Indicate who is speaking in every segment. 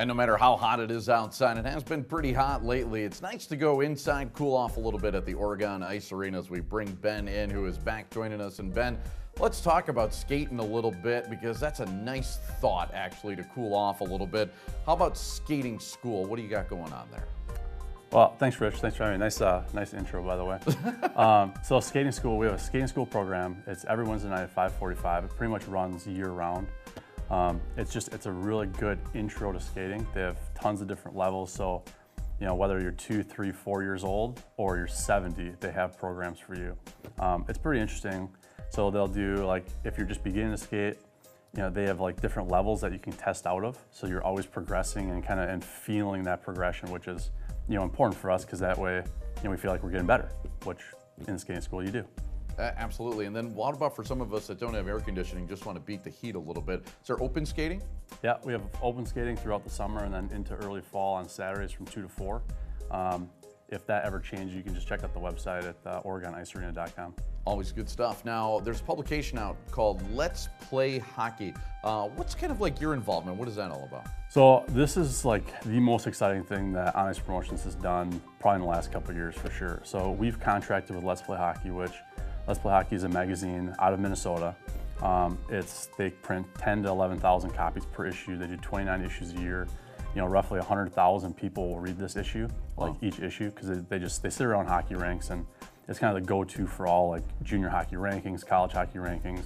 Speaker 1: And no matter how hot it is outside, it has been pretty hot lately. It's nice to go inside, cool off a little bit at the Oregon Ice Arena as we bring Ben in, who is back joining us. And Ben, let's talk about skating a little bit because that's a nice thought, actually, to cool off a little bit. How about skating school? What do you got going on there?
Speaker 2: Well, thanks, Rich. Thanks for having me. Nice intro, by the way. So skating school, we have a skating school program. It's every Wednesday night at 5:45. It pretty much runs year-round. It's a really good intro to skating. They have tons of different levels. So, you know, whether you're 2, 3, 4 years old or you're 70, they have programs for you. It's pretty interesting. So they'll do, like, if you're just beginning to skate, you know, they have like different levels that you can test out of. So you're always progressing and feeling that progression, which is, you know, important for us because that way, you know, we feel like we're getting better, which in skating school you do.
Speaker 1: Absolutely. And then what about for some of us that don't have air conditioning, just want to beat the heat a little bit? Is there open skating?
Speaker 2: Yeah, we have open skating throughout the summer and then into early fall on Saturdays from 2 to 4. If that ever changes, you can just check out the website at OregonIceArena.com.
Speaker 1: Always good stuff. Now, there's a publication out called Let's Play Hockey. What's kind of like your involvement? What is that all about?
Speaker 2: So this is like the most exciting thing that On Ice Promotions has done probably in the last couple of years for sure. So we've contracted with Let's Play Hockey, which Let's Play Hockey is a magazine out of Minnesota. They print 10 to 11,000 copies per issue. They do 29 issues a year. You know, roughly 100,000 people will read this issue, like each issue, because they sit around hockey ranks, and it's kind of the go-to for all like junior hockey rankings, college hockey rankings,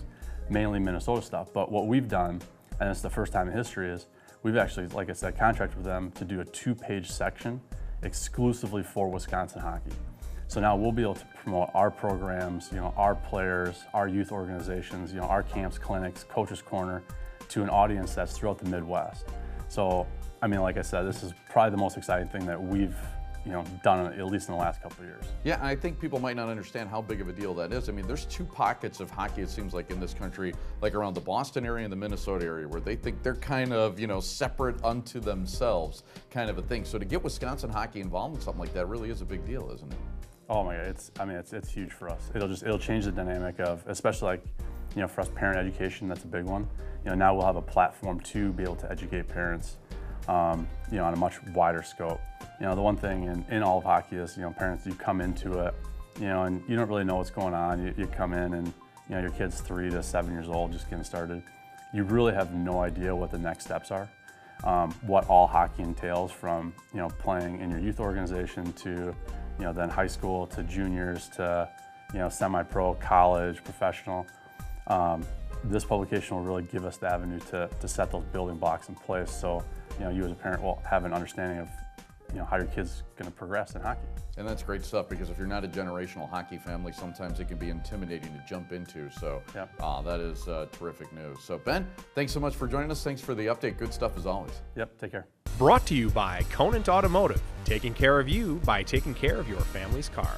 Speaker 2: mainly Minnesota stuff. But what we've done, and it's the first time in history, is we've actually, like I said, contracted with them to do a 2-page section exclusively for Wisconsin hockey. So now we'll be able to promote our programs, you know, our players, our youth organizations, you know, our camps, clinics, Coach's Corner, to an audience that's throughout the Midwest. So, I mean, like I said, this is probably the most exciting thing that we've, you know, done at least in the last couple of years.
Speaker 1: Yeah, and I think people might not understand how big of a deal that is. I mean, there's 2 pockets of hockey, it seems like, in this country, like around the Boston area and the Minnesota area, where they think they're kind of, you know, separate unto themselves kind of a thing. So to get Wisconsin hockey involved in something like that really is a big deal, isn't it?
Speaker 2: Oh my God, it's huge for us. It'll change the dynamic of, especially like, you know, for us, parent education, that's a big one. You know, now we'll have a platform to be able to educate parents, you know, on a much wider scope. You know, the one thing in all of hockey is, you know, parents, you come into it, you know, and you don't really know what's going on. You come in and, you know, your kid's 3 to 7 years old, just getting started. You really have no idea what the next steps are, what all hockey entails from, you know, playing in your youth organization to, you know, then high school to juniors to, you know, semi-pro, college, professional. This publication will really give us the avenue to set those building blocks in place so, you know, you as a parent will have an understanding of, you know, how your kid's going to progress in hockey.
Speaker 1: And that's great stuff because if you're not a generational hockey family, sometimes it can be intimidating to jump into. So
Speaker 2: yep.
Speaker 1: That is terrific news. So Ben, thanks so much for joining us. Thanks for the update. Good stuff as always.
Speaker 2: Yep, take care.
Speaker 3: Brought to you by Cowan Automotive, taking care of you by taking care of your family's car.